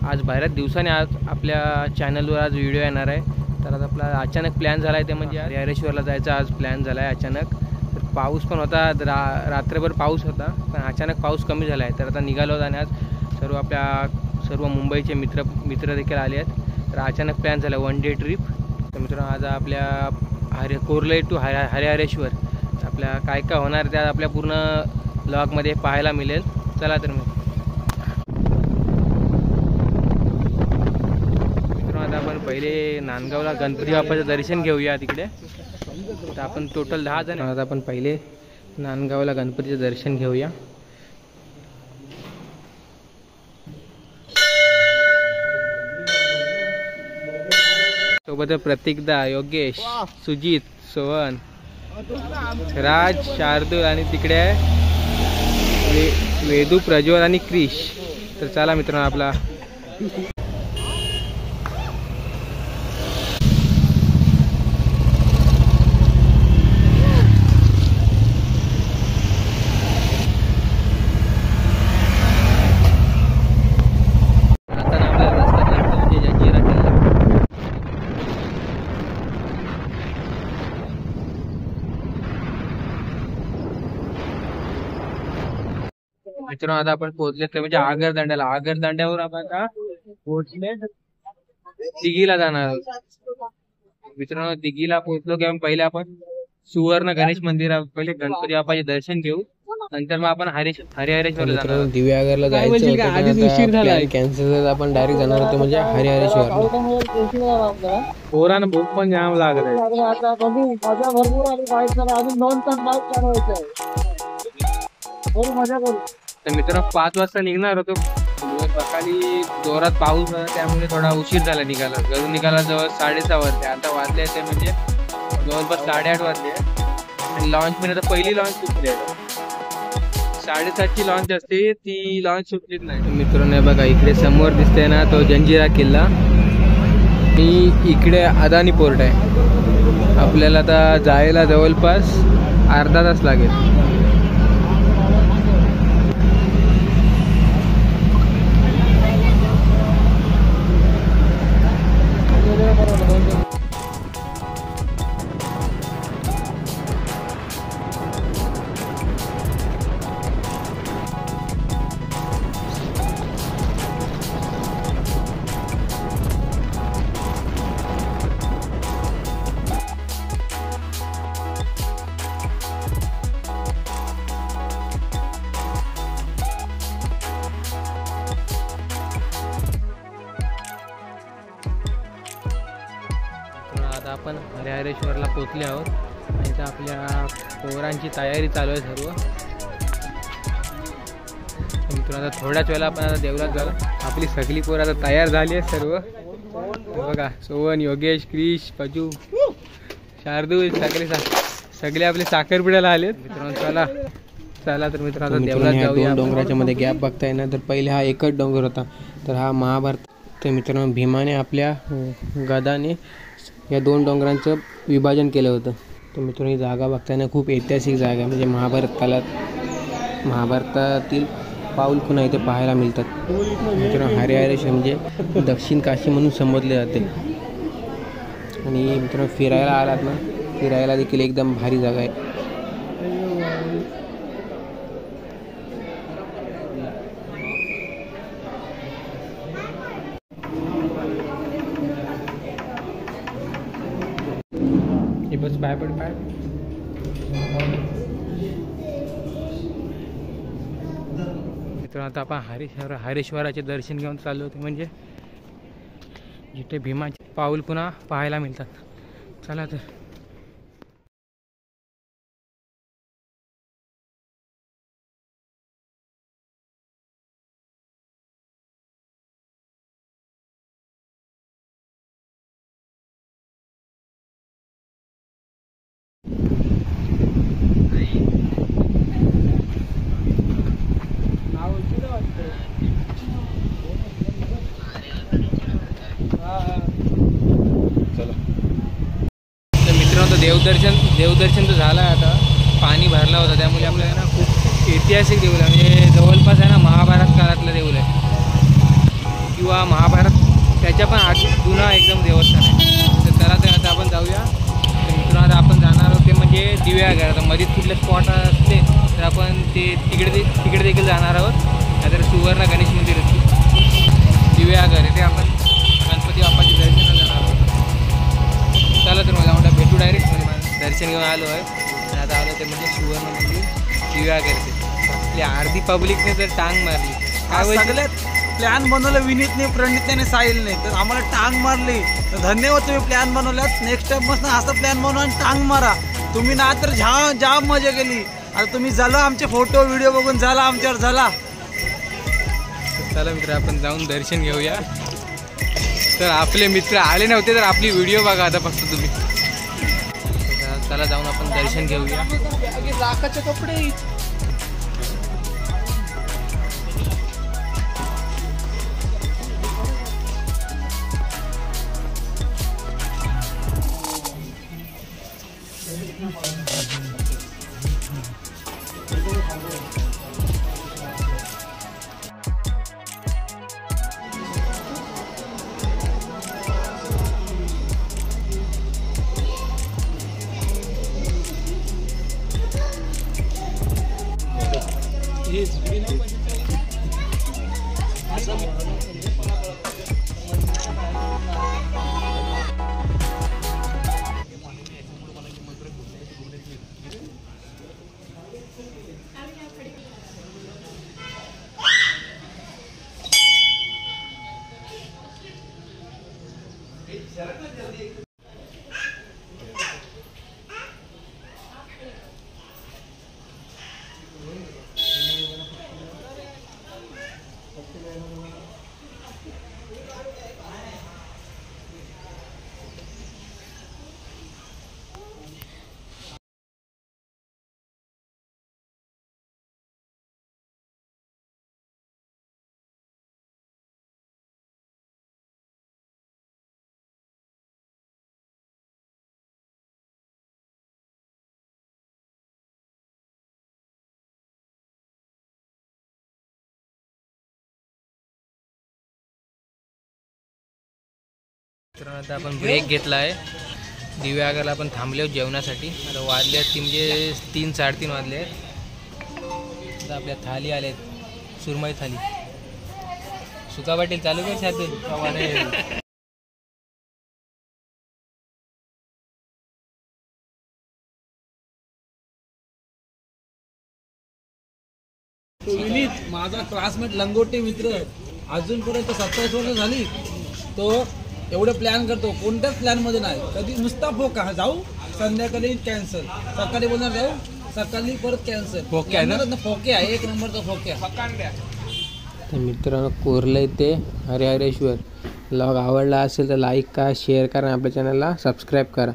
आज बऱ्याच दिवसाने आज आपल्या चॅनलवर आज व्हिडिओ येणार आहे। तर आज आपला अचानक प्लॅन झाला आहे, ते म्हणजे हरिहरेश्वरला जायचा आज प्लॅन झाला आहे अचानक। तर पाऊस पण होता, रात्रभर पाऊस होता, पण अचानक पाऊस कमी झाला आहे। तर आता निघालो आणि आज सर्व मुंबईचे मित्र देखील आले आहेत। तर अचानक प्लॅन झाला वन डे ट्रिप। तर मित्रांनो आज आपल्या कोरले टू हरिहरेश्वर आपल्या काय काय होणार ते आपल्या पूर्ण ब्लॉगमध्ये पाहायला मिळेल। चला तर मित्रांनो आता आपण पहिले नांदगावला गणपती बाप्पाचं दर्शन घेऊया तिकडे। तर आपण टोटल 10 जण। आता आपण पहिले नांदगावला गणपतीचं दर्शन घेऊया। सोबत प्रतीकदा, योगेश, सुजित, सोहन, राज, शार्दूल आणि तिकडे आहे वेदू, प्रज्वल आणि क्रिश। तर चला मित्रांनो आपला मित्रांनो आता आपण पोहोचले तर म्हणजे आगरदांड्यावर आपण आता पोहोचले दिघीला जाणार आहोत। मित्रांनो दिघीला पोहोचलो की पहिले आपण सुवर्ण गणेश मंदिरात पहिले गणपती बाप्पाचे दर्शन घेऊ, नंतर मग आपण हरिहरेश्वरला जाणार। दिव्यागरला जायचं होतं, कॅन्सल झालं, आपण डायरेक्ट जाणार होतो म्हणजे हरिहरेश्वर। पोरांना भूक पण जाम लागत आहे। तर मित्रांनो 5 वाजता निघणार होतो, सकाळी जोरात पाऊस होता त्यामुळे थोडा उशीर झाला निघाला। घरून निघाला जवळ 6:30 वाजले, आता वाजले ते म्हणजे जवळपास 8:30 वाजले। आणि लॉन्च पण आता पहिली लॉन्च सुटली आहे, 7:30ची लॉन्च असते, ती लॉन्च सुटलीच नाही। मित्रांनो बघा इकडे समोर दिसतंय ना तो जंजिरा किल्ला आणि इकडे अदानी पोर्ट आहे। आपल्याला आता जायला जवळपास अर्धा तास लागेल। आता आपण हरिहरेश्वरला पोहोचले आहोत आणि इथं आपल्या पोरांची तयारी चालू आहे सर्व। मित्रांनो आता थोड्याच वेळेला आपण आता देवळात जाऊ। आपली सगळी पोरं आता तयार झाली आहे सर्व, बघा सोहन, योगेश, क्रिश, पजू, शार्दूल सगळे आपले साखरपुड्याला आलेत। मित्रांनो चला तर मित्रांनो देवळात जाऊया। डोंगराच्या मध्ये गॅप बघताय ना, तर पहिले हा एकच डोंगर होता, तर हा महाभारत। तर मित्रांनो भीमाने आपल्या गदाने या 2 डोंगरांचं विभाजन केलं होतं। तर मित्रांनो ही जागा बघताना खूप ऐतिहासिक जागा आहे, म्हणजे महाभारतातील पाऊलखुणा इथे पाहायला मिळतात। मित्रांनो हरिहरेश्वर म्हणजे दक्षिण काशी म्हणून संबोधले जाते। आणि मित्रांनो फिरायला आलात ना, फिरायला देखील एकदम भारी जागा आहे। बस पाय मित्रांनो आता आपण हरिहरेश्वराचे दर्शन घेऊन चाललो होते, म्हणजे जिथे भीमाचे पाऊल पुन्हा पाहायला मिळतात। चला तर देवदर्शन तर झालं आहे। आता पाणी भरला होता त्यामुळे आपल्याला ना खूप ऐतिहासिक देऊळ आहे, म्हणजे जवळपास आहे ना महाभारत काळातलं देऊळ आहे। किंवा महाभारत त्याच्या पण जुना एकदम देवस्थान आहे. तर चला तर आता आपण जाऊया. तर मित्रांनो आता आपण जाणार होते म्हणजे दिव्यागर. आता मध्ये कुठले स्पॉट असले तर आपण ते तिकडे देखील जाणार आहोत. नाहीतर सुवर्ण गणेश मंदिर दिव्यागर इथे आपण गणपती बाप्पाचे दर्शनाला जाणार आहोत. चला तर मला म्हणता भेटू डायरेक्ट. म्हणजे दर्शन घेऊन आलो आहे आणि आता आलो ते म्हणजे सुवर्ण मंदिर दिव्यागरचे. आपली अर्धी पब्लिकने तर टांग मारली. काय सगळ्यात प्लॅन बनवलं विनीतने, प्रणितने, साहिलने, तर आम्हाला टांग मारली. तर धन्यवाद तुम्ही प्लॅन बनवल्यात. नेक्स्ट टाइम मस्त असा प्लॅन बनवा आणि टांग मारा तुम्ही. ना तर जाम मजा केली. आता तुम्ही झाला आमचे फोटो व्हिडिओ बघून झाला आमच्यावर झाला. चला मित्र आपण जाऊन दर्शन घेऊया. तर आपले मित्र आले नव्हते तर आपली व्हिडिओ बघा आता फक्त तुम्ही. चला जाऊन आपण दर्शन घेऊया. लाखाचे कपडे तर आता आपण ब्रेक घेतला आहे. दिव्यागरला आपण थांबले जेवणासाठी. आता वाजले आहेत म्हणजे 3-3:30 वाजले आहेत. आता आपल्या थाली आल्या आहेत. सुरमई थाली. सुका पाटील चालू कर शादून. विनीत माझा क्लासमेट लंगोटे मित्र अजूनपर्यंत 27 वर्ष झाली. तो एवढं प्लॅन करतो, कोणत्याच प्लॅन मध्ये नाही. कधी नुसता फोका जाऊ, संध्याकाळी कॅन्सल, सकाळी बोलणार जाऊ, सकाळी परत कॅन्सल. फोके आहे, एक नंबरचा फोके. तर मित्रांनो कोरलं ते हरिहरेश्वर. ब्लॉग आवडला असेल तर लाईक करा, शेअर करा, आपल्या चॅनलला सबस्क्राईब करा.